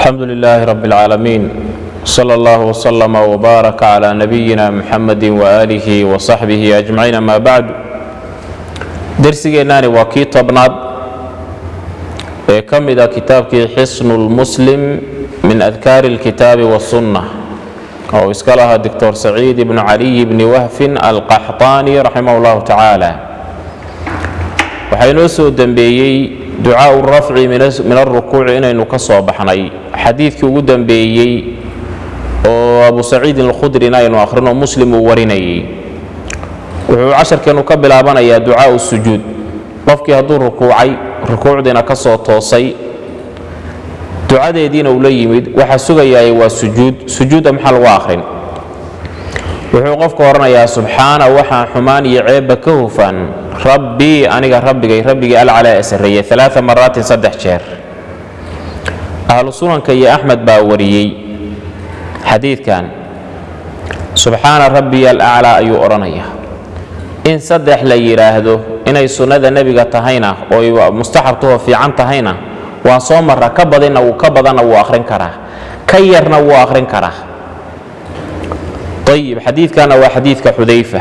الحمد لله رب العالمين صلى الله وسلم وبارك على نبينا محمد وآله وصحبه أجمعين. ما بعد درسينا وكي طبناد كم إذا كتابك حصن المسلم من أذكار الكتاب والسنة أو اسكالها الدكتور سعيد بن علي بن وهف القحطاني رحمه الله تعالى. وحينوسو دنبيي دعاء الرفع من الركوع إنه كصوب حني حديث كوجدا بيي أبو سعيد الخدري ناين وآخرنا مسلم وريني وعشر كانوا قبل أبانا يا دعاء السجود قفك هدور ركوع دينا كصوت توصي دعاء دينا وليمد وحسوغا يا سجود محل واخر وقفك ورنا يا سبحانه وحا حمان يعيب كهفا ربي أنا ربي على أسرية 3 مرات صدح شهر. أهل السنن كي أحمد باوريي حديث كان سبحان ربي الأعلى أي أرنية إن صدح لي راهدو إن السنة النبي تهينا ومستحبته في عن تهينا وصوم ركبضنا وكبضنا وآخرين كراه كيرنا وآخرين كراه. طيب حديث كان وحديث كحذيفة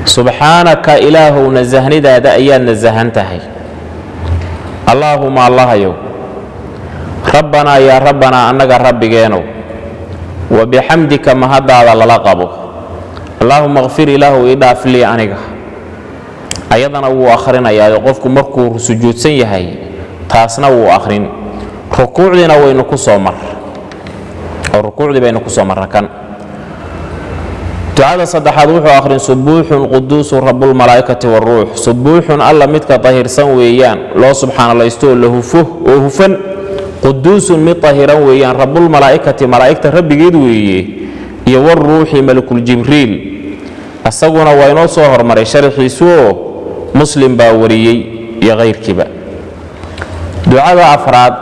سبحانك إله نزهني دا أيان نزهنتهي اللهم الله يو ربنا يا ربنا أنك ربي جينو وبحمدك مهدا على لقبه اللهم اغفر له إضاف لي أنك أيضا هو آخرين يا يقفكم مركو سجود سيهي تاسنا هو آخرين ركوع لنا وينكو صمر الركوع دي بينكو صمر كان دعاء صدحات وحو آخرين سبوح قدوس رب الملائكة والروح سبوح الله متك طهير سويان الله سبحانه الله يستوى له وهفن قدوس مطهرا ويان رب الملائكة ملائكة رب جدوي يور روحي ملك الجبريل السجون وينو صهر مري شرح يسوع مسلم باوري يغير كبا دعاء أفراد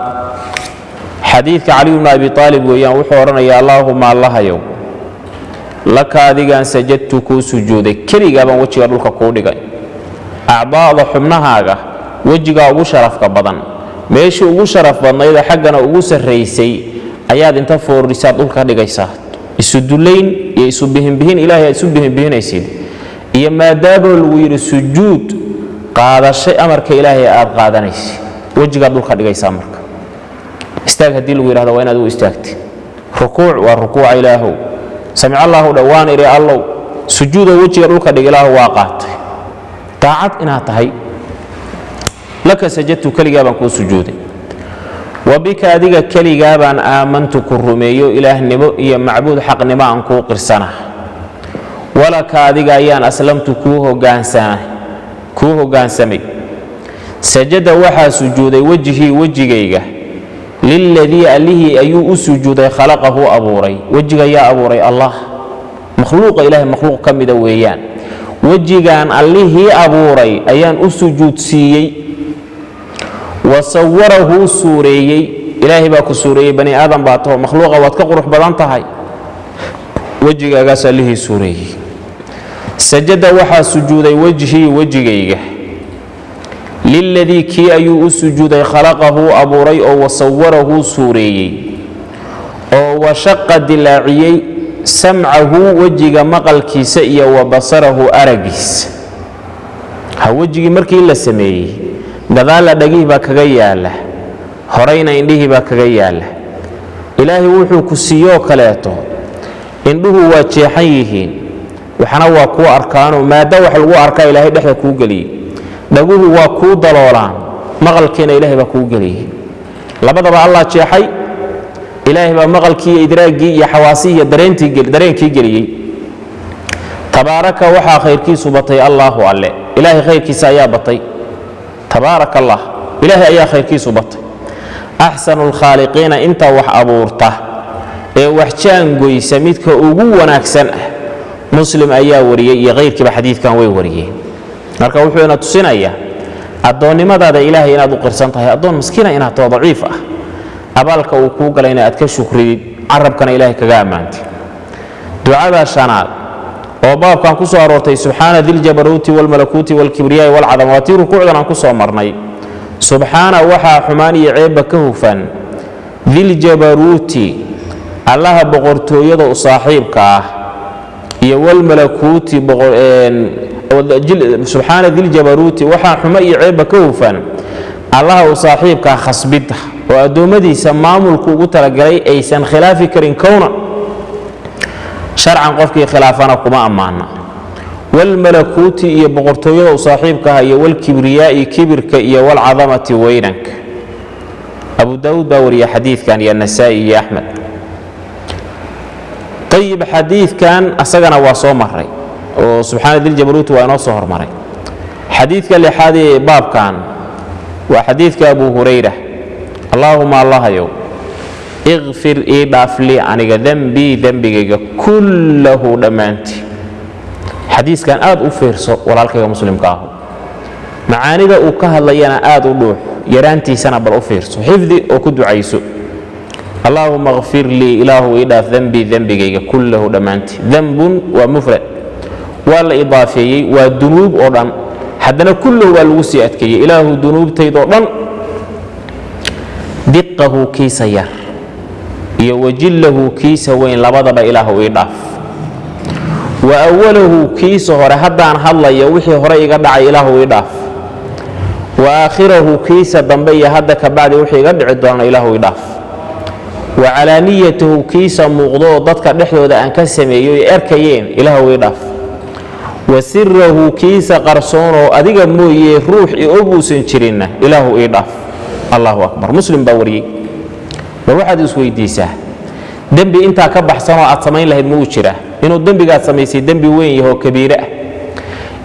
حديث علي بن أبي طالب ويان وحورنا يا اللهم الله يوم laka adigaan sajadtu kuu sujuuday keligaabaan wejiga dhulka kuu dhigay acdaada xubnahaaga wejigaa ugu sharafka badan meeshii ugu sharaf badnayda xaggana ugu sarraysay ayaad inta foorrisaad dhulka dhigaysaa isu dulayn iyo isu bihinbihin ilaahay aad isu bihinbihinaysid iyo maadaama lagu yidhi sujuud qaadashay amarka ilaahay aad qaadanaysid wejigaad dhulka dhigaysaa marka istaag haddii lagu yidhahdo waa inaad u istaagtid rukuuc waa rukuuca ilaahow سمع الله دوان إلى الله سجود وجه لك دجله واقعت طاعت إنها تهي لك سجدت كل جابا كو سجودي وبك أديك كل جابا آمنت كرميو إله النبو يا معبود حق نما أنكو قرسنا ولا كأديك أيان أسلمت كوه جانسمي سجد وحى سجودي وجهي للذي أليه أيو أسجد خلقه أبوري وجه يا أبوري الله مخلوق إله مخلوق كم دويان وجه أن أليه أبوري أيان أسجد سيي وصوره سوري إلهي باكو سوري بني آدم باته مخلوق واتكقرح بلانتهاي وجه أغاس أليه سوري سجد وحا سجودي وجهي للذي كي أيو أسجد خلقه أبوري أو وصوره سوري أو وشق دلاعي سمعه وجه مقل كيسئي وبصره أرقس ها وجه مركي إلا سمي قذال دقيه باكغياله هرين إنديه باكغياله إلهي وحو كسيو كلاته إنه واجيحيهين وحنوا كو أركانه ما دوح الو أركان إلهي دحيا كو قليل dhaguhu waa kuu daloolaan maqalkiina ilaahay baa kuu geliyey labadaba allah jeexay ilaahay baa maqalkii iyo idraagii iyo xawaasii iyo dareenkii geliyey tabaaraka waxaa khayrkiisu batay allahu alle ilaahay khayrkiisa ayaa batay tabaaraka allah ilaahay ayaa khayrkiisu batay axsanul khaaliqiina inta wax abuurta ee wax jaangoysa midka ugu wanaagsan ah muslim ayaa wariyey iyo khayrkiiba xadiidkan way wariyeen marka wuxuu ina tusinaya adoonnimadaada ilaahay inaad u qirsan tahay adoon miskiina inaad tahay daciif ah abaalka uu ku galay inaad ka shukridid carabkana ilaahay kaga amaantay ducada shanaad oo baabkan ku soo aroortay subhana dhil jabaruti wal malakuti wal kibriya wal azamati rukuucdan aan ku soo marnay subxaana waxaa xumaan iyo ceebba ka hufan diljabaruuti allaha boqortooyada u saaxiibka ah iyo walmalakuuti subxaana diljabaruuti waxaa xumo iyo ceebba ka hufan allaha u saaxiibkaa khasbidda oo addoommadiisa maamulku ugu talagalay aysan khilaafi karin kowna sharcan qofkii khilaafana kuma ammaana walmalakuuti iyo boqortooyada u saaxiibkaha iyo walkibriyaa'i kibirka iyo walcadamati weynanka abu daawuud baa wariya xadiidkan iyo nasaa'i iyo axmed ayib xadiidkan asagana waa soo maray oo subxaana diljabaruuti waa inoo soo hormaray xadiidka lixaad ee baabkan waa xadiidka abu hurayra allaahuma allahayow ikfir ii dhaaf lii aniga dembii dembigayga kullahu dhammaantii xadiiskan aad u fiirso walaalkayga muslimka ahu macaanida uu ka hadlayana aad u dhuux yaraantiisana bal u fiirso xifdi oo ku ducayso allaahuma kfir lii ilaahu ii dhaaf dembii dembigayga kullahu dhammaantii dembun waa mufrad waa la idaafeeyey waa dunuub oo dhan haddana kullahu waa lagu sii adkeeyey ilaahu dunuubtaydoo dhan diqahu kiisa yar iyo wajillahu kiisa weyn labadaba ilaahu ii dhaaf wa awalahu kiisa hore haddaan hadlayo wixii hore iga dhacay ilaahu ii dhaaf wa aakhirahu kiisa dambe iyo hadda ka bacdi wixii iga dhici doona ilaahu ii dhaaf wa calaaniyatahu kiisa muuqdo oo dadka dhexdooda aan ka sameeyo ay arkayeen ilaahu ii dhaaf wa sirahu kiisa qarsoon oo adiga mooyee ruux i og uusan jirinna ilaahu ii dhaaf allahu akbar muslim baa wariyey bal waxaad isweydiisaa dembi intaa ka baxsanoo aad samayn lahayd muu jira inuu dembigaad samaysay dembi weyn yahoo kabiire ah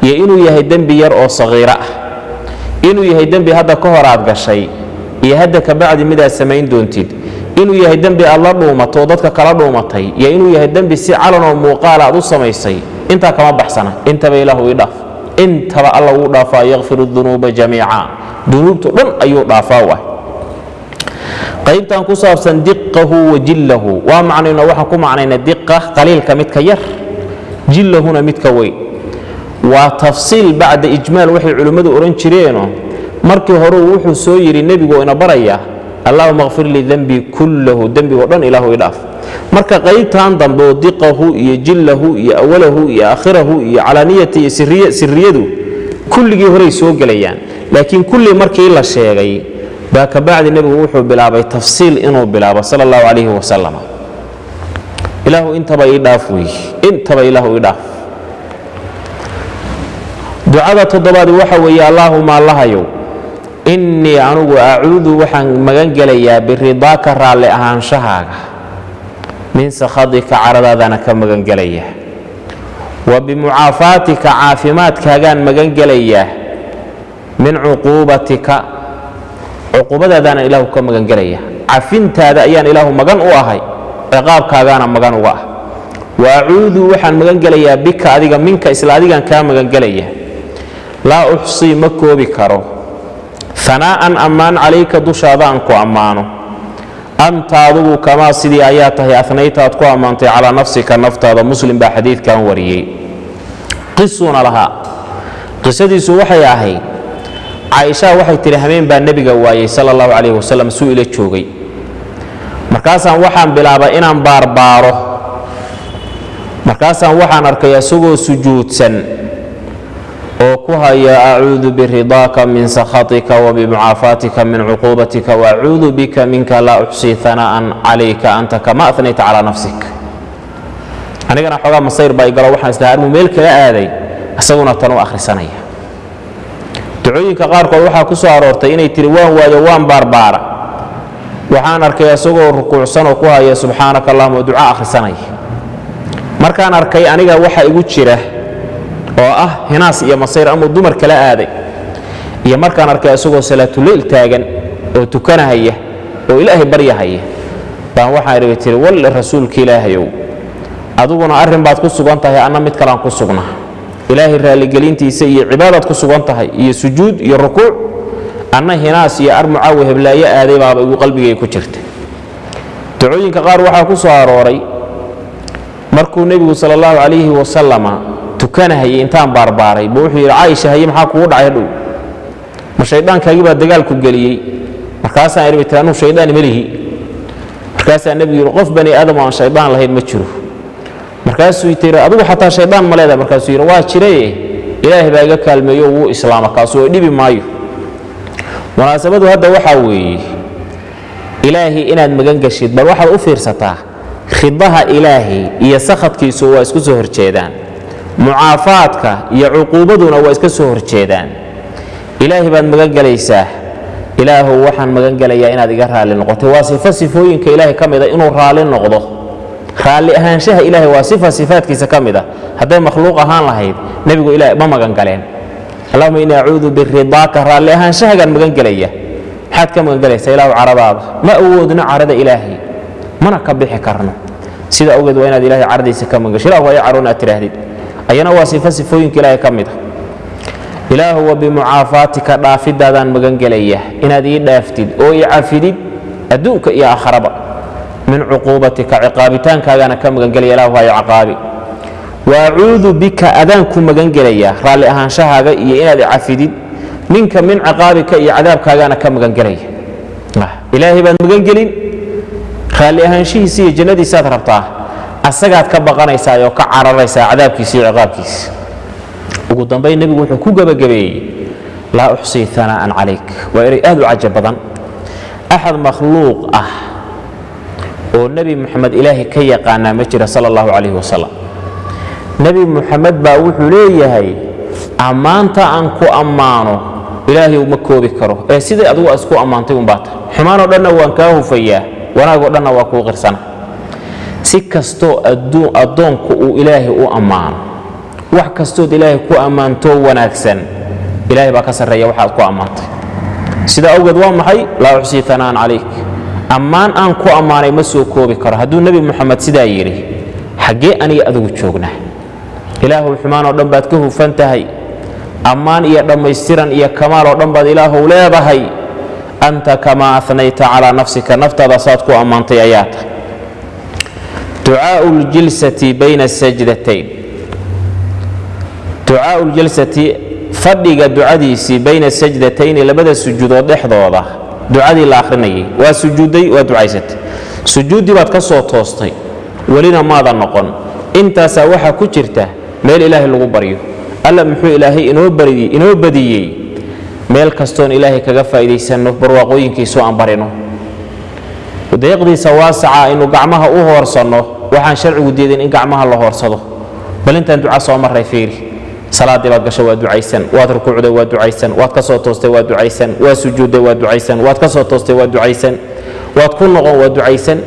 iyo inuu yahay dembi yar oo sagiiro ah inuu yahay dembi hadda ka hor aad gashay iyo hadda ka bacdi midaad samayn doontid inuu yahay dembi aad la dhuumato oo dadka kala dhuumatay iyo inuu yahay dembi si calan oo muuqaala aad u samaysay intaa kama baxsana intaba ilaahu ii dhaaf intaba alla wuu dhaafaa yakfiru dunuuba jamiica dunuubto dhan ayuu dhaafaa waay qaybtan ku saabsan diqahu wa jillahu waa macnayna waxaan ku macnayna diqa qaliilka midka yar jillahuna midka weyn waa tafsiil bacda ijmaal waxay culimmadu odhan jireeno markii hore wuxuu soo yidhi nebigu ina baraya allahuma kfir lii dembii kullahu dembigoo dhan ilaahu ii dhaaf marka qaybtan dambe oo diqahu iyo jillahu iyo awalahu iyo aakhirahu iyo calaaniyata iyo sirriyadu kulligii horey soo gelayaan laakiin kulli markii la sheegay baa ka bacdi nebigu wuxuu bilaabay tafsiil inuu bilaabo sala allahu calayhi wasalam ilaahu intaba ii dhaaf wey intaba ilaahu ii dhaaf ducada toddobaad waxa weeye allaahuma allahayow innii anugu acuudu waxaan magan gelayaa biridaaka raalli ahaanshahaaga min sakhadika caradaadana ka magan gelayaa wa bimucaafaatika caafimaadkaagaan magan gelayaa min cuquubatika cuquubadaadaana ilaahu ka magan gelaya cafintaada ayaan ilaahu magan u ahay ciqaabkaagaana magan uga ah wa acuudu waxaan magan gelayaa bika adiga minka isla adigaan kaa magan gelaya laa uxsii ma koobi karo hanaa'an ammaan calayka dushaada aan ku ammaano anta adugu kamaa sidii ayaa tahay anaytaad ku ammaantay calaa nafsika naftaada muslim baa xadiidkan wariyey qisuuna lahaa qisadiisu waxay ahayd caaisha waxay tihi hameen baa nebiga waayey sala allahu calayhi wasalam suu ila joogay markaasaan waxaan bilaabay inaan baarbaaro markaasaan waxaan arkay isagoo sujuudsan oo ku haya acuudu biridaaka min sakhatika wa bimucaafaatika min cuquubatika waacuudu bika minka laa uxsii hanaa'an calayka anta kama anayta calaa nafsik anigana xoogaa masayr baa igalo waxaan islahaa armuu meel kala aaday isaguna tan u akhrisanaya ducooyinka qaarkood waxaa ku soo aroortay inay tihi waan waayo waan baarbaara waxaan arkay isagoo rukuucsan oo ku haya subxaanaka allahuma duca akhrisanaya markaan arkay aniga waxa igu jira oo ah hinaas iyo masayr ama dumar kala aaday iyo markaan arkay isagoo salaatuleyl taagan oo tukanahaya oo ilaahay baryahaya baan waxaan idhi tiri walle rasuulka ilaahayow adiguna arrin baad ku sugan tahay anna mid kalaan ku sugnaa ilaahay raaligelintiisa iyo cibaadaad ku sugan tahay iyo sujuud iyo rukuuc anna hinaas iyo armucaawi heblaayo aaday baaba igu qalbigay ku jirta ducooyinka qaar waxaa ku soo arooray markuu nebigu sala allahu calayhi wasalama tukanahayay intaan baarbaaray buu wuxuu yidhi caaisha haye maxaa kugu dhacay hadhow ma shaydaankaagii baa dagaalku geliyey markaasaan idhi tiraanu shaydaan malihi markaasaa nebigu yidhi qof bani aadam aan shaydaan lahayn ma jiro markaasuu tiri adigu xataa shaydaan ma leedahay markaasuu yidhi waa jiraye ilaahay baa iga kaalmeeyo wuu islaama kaasoo dhibi maayo munaasabadu hadda waxaa weeye ilaahay inaad magan gashid bal waxaad u fiirsataa khidaha ilaahay iyo sakhadkiisu waa isku soo horjeedaan mucaafaadka iyo cuquubaduna waa iska soo horjeedaan ilaahay baad magan galaysaa ilaahu waxaan magan galayaa inaad iga raali noqoto waa sifooyinka ilaahay ka mida inuu raali noqdo raali ahaanshaha ilaahay waa sifaadkiisa ka mida hadday makhluuq ahaan lahayd nebigu ilaahay ma magan galeen allahuma inni acuudu biridaaka raali ahaanshahagaan magan galaya maxaad ka magan galaysaa ilaahu caradaada ma awoodno carada ilaahay mana ka bixi karno sida awgeed waa inaad ilaahay caradiisa ka magan gasho ilaahu ay caroon aad tiraahdid ayana waa sifooyinka ilaahay ka mida ilaahu wa bimucaafaatika dhaafidaadaan magan gelaya inaad ii dhaaftid oo ii cafidid adduunka iyo aakharaba min cuquubatika ciqaabitaankaagaana ka magan gelaya ilaahu hay caqaabi wa acuudu bika adaanku magan gelaya raalli ahaanshahaaga iyo inaad i cafidid minka min ciqaabika iyo cadaabkaagaana ka magan gelaya ilaahay baad magan gelin raalli ahaanshihiisa iyo jannadiisaad rabtaa asagaad ka baqanaysaa oo ka cararaysaa cadaabkiisa iyo ciqaabkiisa ugu dambayn nebigu wuxuu ku gabagabeeyey laa uxsii anaa'an calayk waa eray aad u cajab badan axad makhluuq ah oo nebi moxamed ilaahay ka yaqaanaa ma jira sala allahu calayhi wasalam nebi moxamed baa wuxuu leeyahay ammaanta aan ku ammaano ilaahay uma koobi karo ee sidai adigu aad isku ammaantay unbaa tahay xumaanoo dhanna waan kaa hufayaa wanaagoo dhanna waa kuu qirsana si kastoo addoonku uu ilaahay u ammaano wax kastood ilaahay ku ammaantoo wanaagsan ilaahay baa ka sarreeya waxaad ku ammaantay sida awgeed waa maxay laa uxsii anaa'an calayk ammaan aan ku ammaanay ma soo koobi karo hadduu nebi moxamed sidaa yidhi xaggee aniga adigu joognaa ilaahuw xumaan oo dhan baad ka hufan tahay ammaan iyo dhammaystiran iyo kamaal oo dhan baad ilaahuw leedahay anta kamaa anayta calaa nafsika naftaada saad ku ammaantay ayaa tahay ducaau ljilsati bayna asajdatayn ducaau ljalsati fadhiga ducadiisii bayna sajdatayni labada sujuudood dhexdooda ducadii la akhrinayay waa sujuudday waa ducaysatay sujuuddii baad ka soo toostay welina maadan noqon intaasaa waxaa ku jirta meel ilaahay lagu baryo alla muxuu ilaahay inoo badiyey meel kastoon ilaahay kaga faa'iidaysanno barwaaqooyinkiisu aan barino deeqdiisa waasaca aynu gacmaha u hoorsanno waxaan sharcigu diidin in gacmaha la hoorsado bal intaan duca soo marray fiiri salaadii baad gashay waa ducaysan waad rukuucday waa ducaysan waad ka soo toostay waa ducaysan waa sujuudday waa ducaysan waad ka soo toostay waa ducaysan waad ku noqon waa ducaysan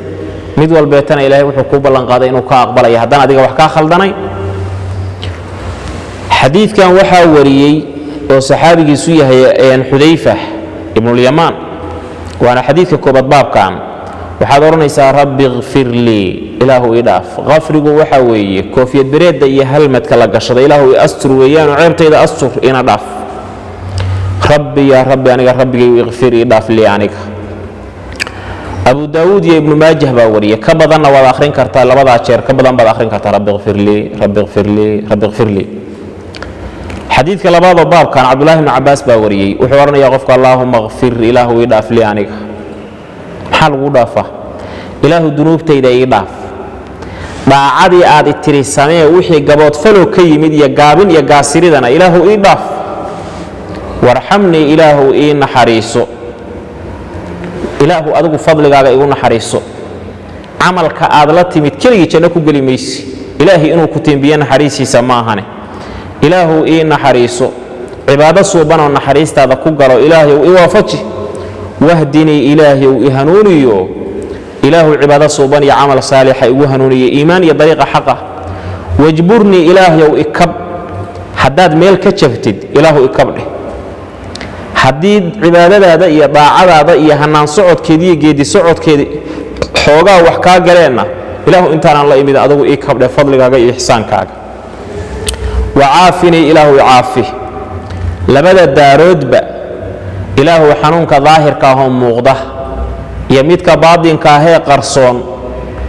mid walbeetana ilaahay wuxuu ku ballan qaaday inuu ka aqbalaya haddaan adiga wax kaa khaldanay xadiidkan waxaa wariyey oo saxaabigiisu yahay xudayfa ibnulyamaan waana xadiidka koobaad baabkan waxaad odhanaysaa rabbi ikfir lii ilaahu ii dhaaf kafrigu waxaa weeye koofiyad bereedda iyo halmadka la gashada ilaahu ii astur weeyaanoo ceebtayda astur ina dhaaf rabbi yaa rabbi aniga rabbigay ikfir ii dhaaf lii aniga abu daawuud iyo ibnu maajah baa wariye ka badanna waad akhrin kartaa labadaa jeer ka badan baad akhrin kartaa rabbi ikfir lii rabbi ikfir lii rabbi ikfir lii xadiidka labaadoo baabkan cabdullahi ibnu cabbaas baa wariyey wuxuu odhanayaa qofka allaahuma ikfir ilaahu ii dhaaf lii aniga maxaa lagu dhaafaa ilaahu dunuubtayda ii dhaaf daacadii aad itiri samee wixii gaboodfalow ka yimid iyo gaabin iyo gaasiridana ilaahu ii dhaaf warxamnii ilaahu ii naxariiso ilaahu adigu fadligaaga igu naxariiso camalka aad la timid keligii janno ku geli maysi ilaahay inuu ku tiimbiyo naxariisiisa ma ahane ilaahu ii naxariiso cibaado suubanoo naxariistaada ku galo ilaahayow ii waafaji wahdinii ilaahayow i hanuuniyo ilaahu cibaado suuban iyo camal saalixa igu hanuuniyo iimaan iyo dariiqa xaqa wajburnii ilaahayow ikab haddaad meel ka jabtid ilaahu ikabdheh haddii cibaadadaada iyo daacadaada iyo hanaan socodkeedi iyo geedi socodkeedi xoogaa wax kaa galeenna ilaahu intaanaan la imid adugu ii kabdhe fadligaaga iyo ixsaankaaga wacaafinii ilaahu icaafi labada daaroodba ilaahu xanuunka daahirka ahoo muuqda iyo midka baadinka ahee qarsoon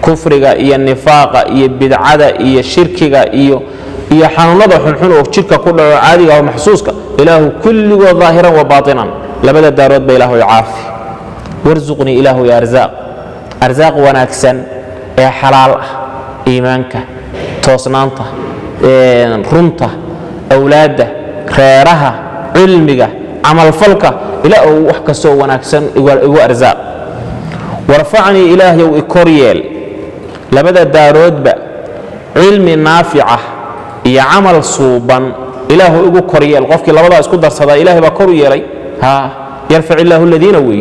kufriga iyo nifaaqa iyo bidcada iyo shirkiga iyo iyo xanuunada xunxun oo jirka ku dhaco caadiga oo maxsuuska ilaahu kulligood ظaahiran wa baatinan labada daarood ba ilaahu caafi warzuqni ilaahu ya arzaaq wanaagsan ee xalaal ah iimaanka toosnaanta runta awlaada reeraha cilmiga amal falka ilaahu wax kasto wanaagsan igu arzaaq warfacni ilaahu ikoryeel labada daaroodba cilmi naafica iyo amal suuban ilaahu igu koryeel qofkii labada isku darsada ilaahay ba kor yeelay yarfac ilaahu alladina wi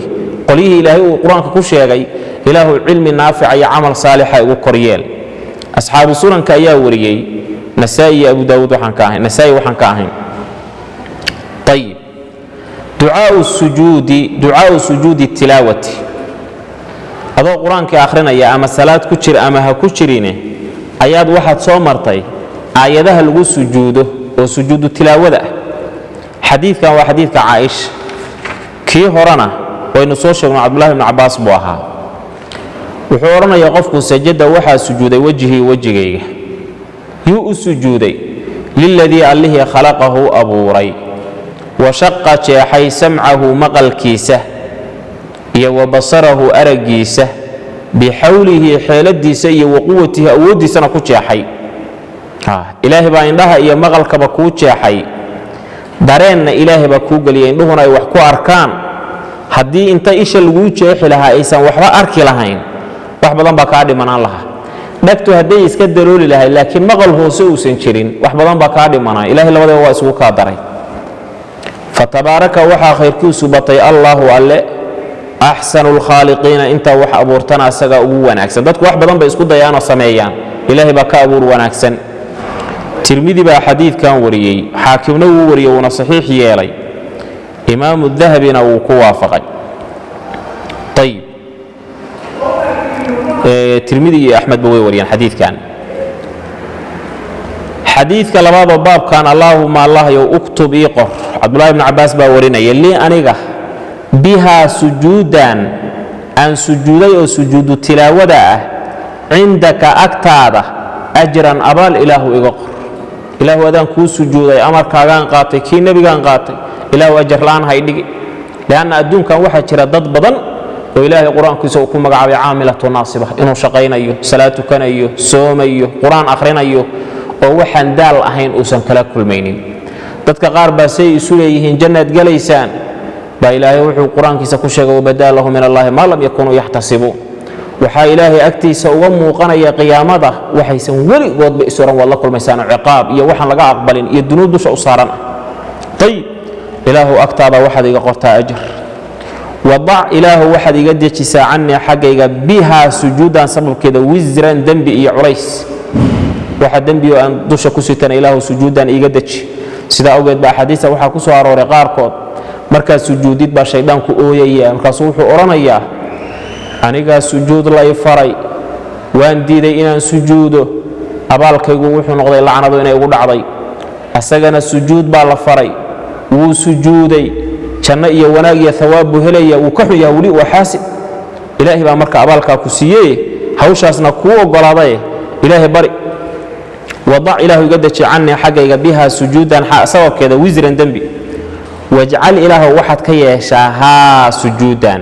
qolihi ilaahay uu quraanka ku sheegay ilaahu cilmi naafica iyo amal saalixa igu koryeel asxaabu sunanka ayaa wariyay nasaa'i abu daawud waxaan ka ahayn nasaa'i waxaan ka ahayn طيب دعاء السجود التلاوة هذا القرآن كآخرنا يا أما صلاة كتير أما هكتيرينه آيات واحد صومرتي آياتها لغو سجوده وسجود التلاوة ده حديث كان وحديث كعائش كي هرنا وينصوش ابن عبد الله بن عباس بوها وحورنا يقفك سجد واحد سجود وجهي يو سجودي للذي عليه خلقه أبو ري وشق جاحي سمعه مقل كيسه وبصره أرقيسه بحوله حيلديسه وقوته أوديسه نكو جاحي إلهي با إندها إيا مقل كبكو جاحي دارين إلهي باكو قلي إندهنا يوحكو أركان هدي انت إيش اللي جاحي لها إيسان وحبا أركي لهاين وحبا باكادي منان لها دكتو هدي إسكدروا لها لكن مقل هو سوسن شرين وحبا باكادي منان إلهي لوضي هو أسوكا داري فتبارك وحا خيركو سبطي الله ألي أحسن الخالقين انت وحا أبورتنا سقا أبوان أكسن دادك وحبا ضنبا اسكو ديانا سميان إلهي باكا أبور وانأكسن ترمذي با حديث كان وريي حاكمنا وريي ونصحيح يالي إمام الذهبي وكوافقي طيب ترمذي أحمد بوي وريان حديث كان حديث كلمات باب كان اللهم الله يو اكتب يقر عبد الله بن عباس با ورينا يلي أنيقه بها سجودا أن سجودي أو سجود التلاوة عندك أكتاده أجرا أبال إله إقر إله ودان كو سجودي أمر كاغان قاطي كي نبي كان قاطي إله أجر لان هايدي لأن الدون كان واحد شرا ضد بدن وإله القرآن كيسو كو مقعب عاملة ناصبة إنه شقين أيوه صلاة كان أيوه صوم أيوه قرآن آخرين أيوه ووحن دال أهين أوسن كلا كل مينين dadka qaar baa say isu leeyihiin jannad galaysaan ba ilaahay wuxuu quraankiisa ku sheegay wabadalahu min allahi ma lam yakunu yahtasibu waxa ilaahay agtiisa uga muuqanaya qiyaamada waxaysan weligoodba isuran walla kulmaysaan ciqaab iyo waxaan laga aqbalin iyo dunuub dusha u saaran tayib ilaahu agtaada waxaad iga qortaa ajr wadac ilaahu waxaad iga dejisaa canni xaggayga biha sujuudan sababkeeda wizran dambi iyo culays waxa dambi oo aan dusha ku sitan ilaahu sujuudan iga deji sida awgeed ba xadiisa waxa ku soo arooray qaarkood marka sujuudid ba shaydaanku ooyaya markaas wuxuu oranayaa aniga sujuud la faray waan diiday inaan sujuudo abaalkaygu wuxuu noqday lacnado inay ugu dhacday asagana sujuud baa la faray wuu sujuuday janno iyo wanaag iyo thawaab buu helaya wuu ka xuyaa wali waa xaasib ilaahi baa marka abaalka ku siiyay hawshaasna ku ogolaaday ilaahi bari وضع إله يقدش عني حقيقة بها سجودا سبب كذا وزرا ذنبي واجعل إله واحد كي يشاها سجودا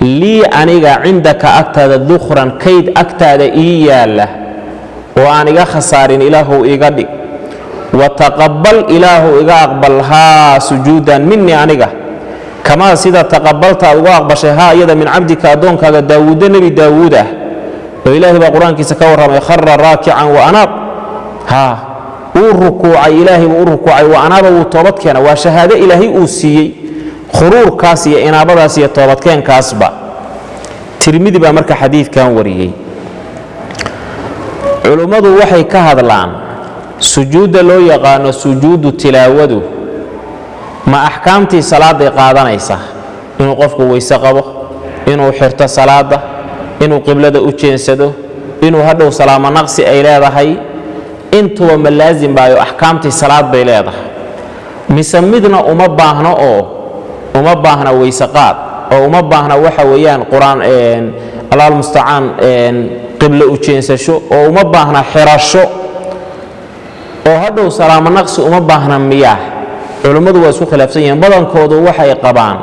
لي أنيقا عندك أكتاد ذخرا كيد أكتاد إياله وأنيقا خسارين إله إيقادي وتقبل إله إيقابلها سجودا مني أنيقا كما سيدا تقبلت أقبشها يدا من عبدك أدونك داود نبي داود وإله بقرآن كي سكور يخر راكعا وأناب وركوع إلهي وركوع وأنابه وطوبت كان وشهادة إلهي أوسيي خرور كاسية إنابة كاسية طوبت كان كاسبة ترمذي بأمرك حديث كان وريي علماء وحي كهذا الآن سجود لو يقان سجود تلاوده ما أحكامتي صلاة قادنا إيسا إنه قفك ويسقبه إنه حرت صلاة إنه قبلة أجنسده إنه هدو سلام نقص إلى هاي intuba ma laazim baayo ahkaamtii salaad bay leedahay misamidna uma baahna weysaqaad oo uma baahna waxa weeyaan quraan Allah musta'an qibla u jeensasho oo uma baahna xirasho oo hadhow salaamo naqsi uma baahna miyaa culimmadu waa isku khilaafsan yihiin badankoodu waxay qabaan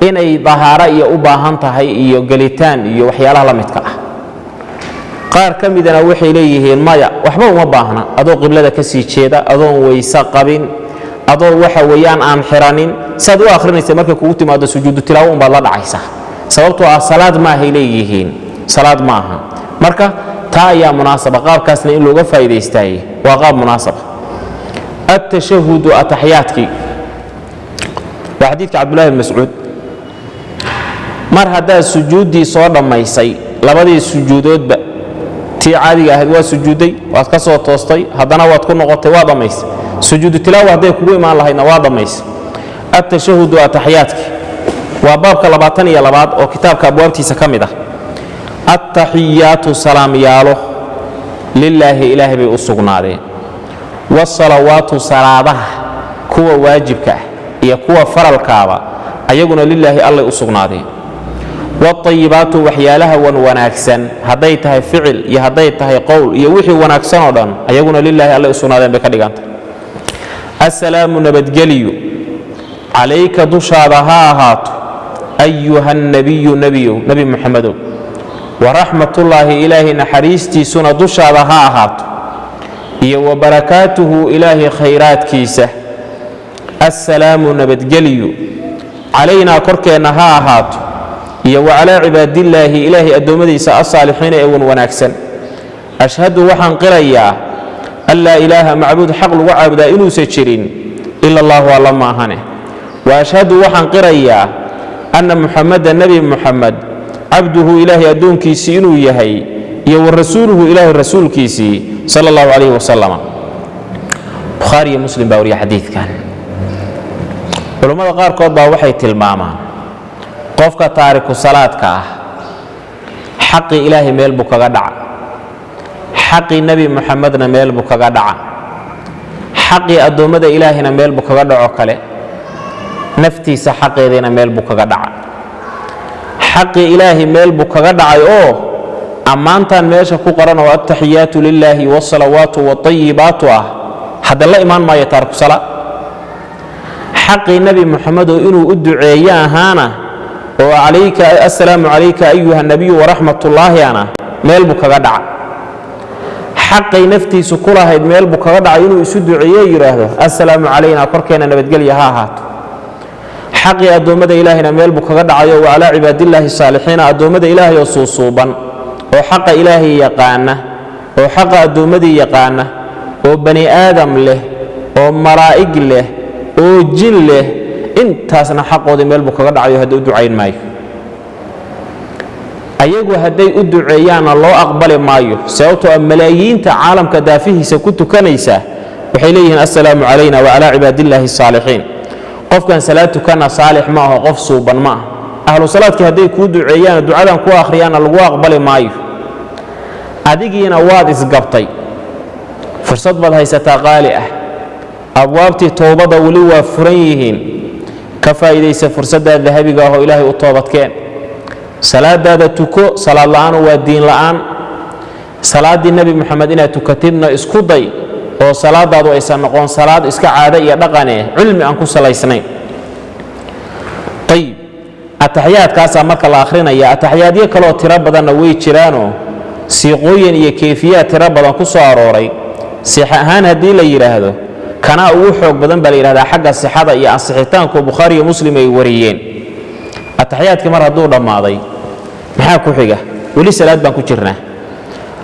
inay dahaaro iyo u baahan tahay iyo gelitaan iyo waxyaalaha la midka ah qaar ka midana waxay leeyihiin maya waxba uma baahna adoo qiblada ka sii jeeda adoon weyse qabin adoo waxa weeyaan aan xiranin saad u akhrinaysa markay kugu timaado sujuudu tilaawo un baad la dhacaysa sababtoo ah salaad ma ahay leeyihiin salaad ma aha marka taa ayaa munaasaba qaabkaasna in looga faa'iidaystaaye waa qaab munaasaba التشهد أتحياتك وحديث عبد الله بن مسعود مر هذا سجودي صار ما يسي لبدي سجودات تي عادي هذا سجودي واتكسر توستي هذا نوع تكون نقطة واضح ما يسي سجود التلاوة هذا كوي ما الله هنا واضح ما يسي التشهد أتحياتك وباب كلباتني يا لبعض وكتاب كأبوابتي سكمدة التحيات سلام ياله لله إله بأسقنا عليه والصلوات صلاة كوا واجبك هي كوا فرل كعبة أيقنا لله الله أسقناده والطيبات وحيالها وناكسن هديتها فعل يهديتها قول يوحي وناكسن أيضا أيقنا لله الله أسقناده بكذا السلام نبتجلي عليك دشارها هات أيها النبي نبي محمد ورحمة الله إلهي نحريستي سنة دشارها هات وبركاته إلهي خيرات كيسة السلام نبتجلي علينا كركنا هات وعلى عباد الله إلهي الدمدي الصالحين أون وناكسن أشهد وحن قريا ألا إله معبود حق وعبد إنو سجرين إلا الله والله ما هنه وأشهد وحن قريا أن محمد النبي محمد عبده إلهي أدون كيسي إنو يهي ورسوله إله الرسول كيسي صلى الله عليه وسلم بخاري مسلم باوري حديث كان ولما قال قد وحي تلماما قفك تارك الصلاة حق إلهي ميل بك غدع حق النبي محمد ميل بك غدع حق الدومد إلهنا ميل بك غدع وكله نفتي سحق يدينا ميل بك غدع حق إلهي ميل بك غدع أمانتان ماشا كقرن والتحيات لله والصلوات والطيبات هذا الله إيمان ما يترك صلاة حق النبي محمد إنه أدعي هانا وعليك السلام عليك أيها النبي ورحمة الله أنا ميل بك غدع حق نفتي سكرها ميل بك غدع إنه يسدعي يراه السلام علينا كركنا نبتقل يهاهات حق أدومد إلهنا ميل بك غدع وعلى عباد الله الصالحين أدومد إلهي صوصوبا وحق إلهي يقانا وحق أدومدي يقانا وبني آدم له ومرائق له وجن له intaasna xaqooda meel buu kaga dhacayo haddii u ducayn maayo ayagu hadday u duceeyaanna loo aqbali maayo sababtoo malaayiinta caalamka daafihiisa ku tukanaysa waxay leeyihiin assalaamu calayna wa calaa cibaadillaahi saalixiin qofkan salaad tukana saalix ma aha qof suuban ma aha ahlu salaadkii hadday kuu duceeyaan ducadan ku akhriyaanna lagu aqbali maayo adigiina waad isgabtay fursad baad haysataa qaali ah abwaabtii toobada weli waa furan yihiin ka faa'iidaysa fursadda dahabiga ah oo ilaahay u toobadkeen salaadaada tuko salaad la'aan waa diin la'aan salaadii nabi maxamed inaad tukatidna isku day oo salaadaadu aysan noqon salaad iska caado iyo dhaqane cilmi aan ku salaysnayn tayib ataxiyaadkaasa marka la akhrinaya ataxiyaadyo kale oo tiro badanna way jiraanoo siiqooyin iyo kayfiyaad tiro badan ku soo arooray six ahaan haddii la yidhaahdo kana ugu xoog badan baa la yidhahdaa xagga sixada iyo ansixitaanku bukhaari iyo muslim ay wariyeen ataxiyaadkii mar hadduu dhammaaday maxaa ku xiga weli salaad baan ku jirnaa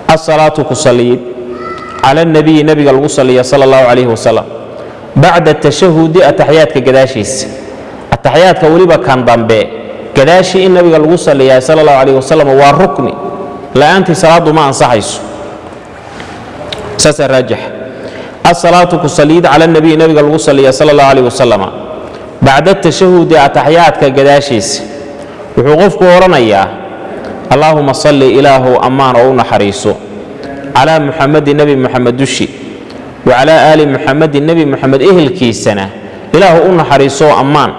asalaatu ku saliyid cala nabiyi nabiga lagu saliya sala allahu calayhi wasalam bacda tashahudi ataxiyaadka gadaashiisa ataxiyaadka weliba kan dambe gadaashii in nabiga lagu saliyaa sala allahu calayhi wasalam waa rukni la'aantii salaadu ma ansaxayso saasaa raajix الصلاة كصليد على النبي نبي الله صلى الله عليه وسلم بعد التشهد أتحيات كجداشيس وحقوفك ورميا اللهم صل إله أمان أو حريصه على محمد النبي محمد دشي وعلى آل محمد النبي محمد الكيسنة إله أون حريصه أمان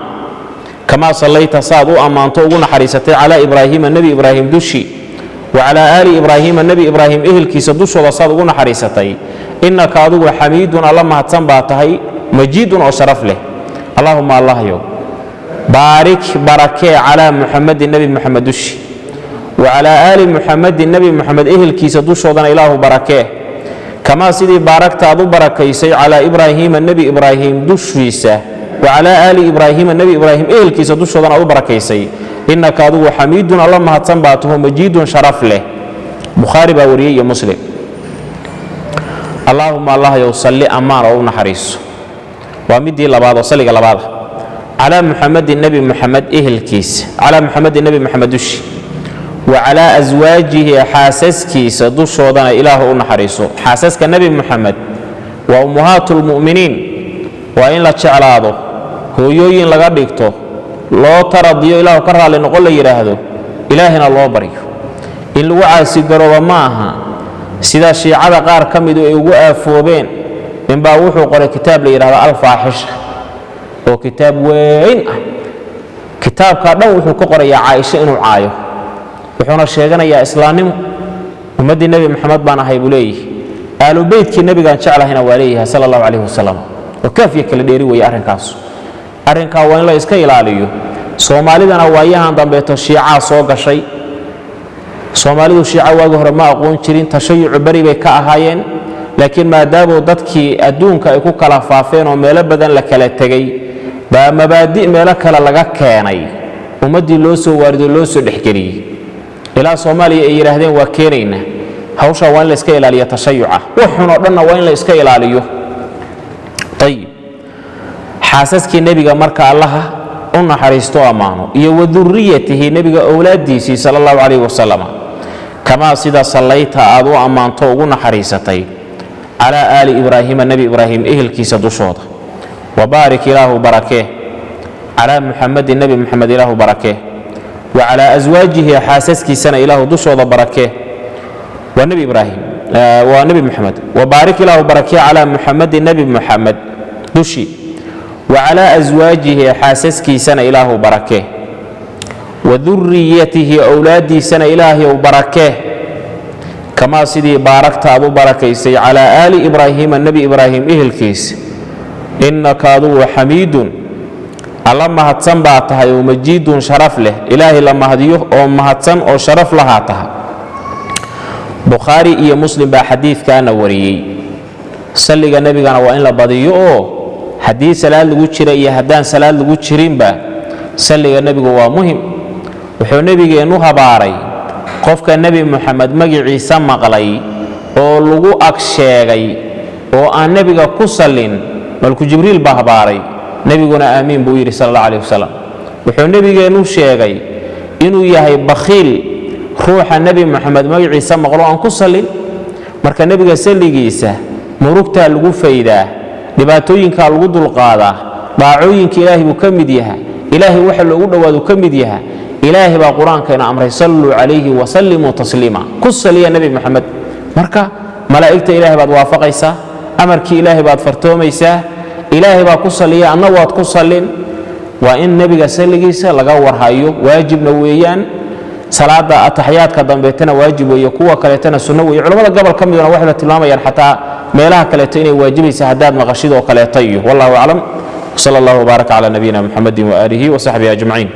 كما صليت صاد أمان تو حريصته على إبراهيم النبي إبراهيم دشي وعلى آل إبراهيم النبي إبراهيم إهل كيس دوشو وصادقون حريستي إنك أدو حميد اللهم هتسنباتهي مجيد وشرف له اللهم الله يوم بارك بركة على محمد النبي محمد دوشي وعلى آل محمد النبي محمد إهل كيس دوشو ودن إله بركة كما سيدي باركت أبو بركيسي على إبراهيم النبي إبراهيم دوشيسة وعلى آل إبراهيم النبي إبراهيم إهل كيس دوشو ودن أبو بركيسي إنك أدو حميد اللهم هتسنباته مجيد شرف له بخاري باوري مسلم اللهم الله يصلي أمان أو نحريس ومدي لبعض وصلي لبعض على محمد النبي محمد إهل كيس على محمد النبي محمد دوشي وعلى أزواجه حاسس كيس دوشو ودن إله نحريسه حاسسك النبي محمد وأمهات المؤمنين وإن لا تشعلاده هو يوين لغاديكتو loo taradiyo ilaahu ka raali noqon la yiraahdo ilaahina loo baryo in lagu caasi garooba ma aha sida shiicada qaar ka mid ay ugu aafoobeen in baa wuxuu qoray kitaab la yiraahdo al-faahisha oo kitaab weyn ah kitaabka dhan wuxuu ka qorayaa Aisha inuu caayo wuxuuna sheeganayaa islaamnimo ummadii nabi maxamed baan ahay buleeyay aalu beedkii nabiga jeclaahina waleeyahay sallallahu alayhi wasallam oo kaafiye kala dheeri way arrinkaas arrinka waa in la iska ilaaliyo Soomaalidana waayahan dambeeto shiica soo gashay Soomaalidu shiica waagi hore ma aqoon jirin tashayuc bari bay ka ahaayeen laakiin maadaama dadkii adduunka ay ku kala faafeen oo meelo badan la kala tagay baa mabaadi meelo kala laga keenay ummadii loo soo waarido loo soo dhixgeliyay ilaa Soomaaliya ay yiraahdeen waa keenayna hawsha waa in la iska ilaaliyo tashayuca wuxuuna dhanna waa in la iska ilaaliyo طيب xaasaskii nabiga marka Allah u naxariisto amaano iyo wadurriyatihi nabiga awlaadiisi sallallahu alayhi wasallam kama sida sallayta aadu amaanto ugu naxariisatay ala ali ibrahim nabi ibrahim ehelkiisa dushooda wa barik ilahu barakah ala muhammad nabi muhammad ilahu barakah wa ala azwajihi xaasaskiisana ilahu dushooda barakah wa nabi ibrahim wa nabi muhammad wa barik ilahu barakah ala muhammad nabi muhammad dushi وعلى أزواجه حاسسكي سنة إله بركه وذريته أولادي سنة إله وبركه كما سيدي باركت أبو بركيسي على آل إبراهيم النبي إبراهيم إهل كيس إنك أدو حميد اللهم هتسن بعتها ومجيد شرف له إلهي لما هديه وما هتسن أو شرف لهاتها بخاري إيا مسلم بحديث كان وريي سلق النبي كان وإن لبضيه haddii salaad lagu jiro iyo haddaan salaad lagu jirinba salliga nabigu waa muhim wuxuu nabigeenu habaaray qofka nabi maxamed magaciisa maqlay oo lagu ag sheegay oo aan nabiga ku sallin malku jibriil baa habaaray nabiguna aamiin buu yiri sallallahu alayhi wasallam wuxuu nabigeenu sheegay inuu yahay bakhiil ruuxa nabi maxamed magaciisa maqlo aan ku sallin marka nabiga salligiisa murugta lagu faydaa dhibaatooyinka lagu dulqaadaa daacooyinka ilaahi buu ka mid yahay ilaahi waxa loogu dhawaado ka mid yahay ilaahi baa quraanka ina amray sallu alayhi wa sallimu taslima ku saliya nabi maxamed marka malaa'ikta ilaahi baad waafaqaysaa amarkii ilaahi baad fartoomaysaa ilaahi baa ku saliya anna waad ku sallin waa in nabiga salligiisa laga warhayo waajibna weeyaan salaada atahiyaadka dambeetana waajib weeyo kuwa kaleetana sunna weeyo culimada gobol ka midna waxay tilmaamayaan xataa meelaha kaleeto inay waajibaysa hadaad maqashid oo kaleeto wallahu a'lam sallallahu baraka ala nabiyina muhammadin wa alihi wa sahbihi ajma'in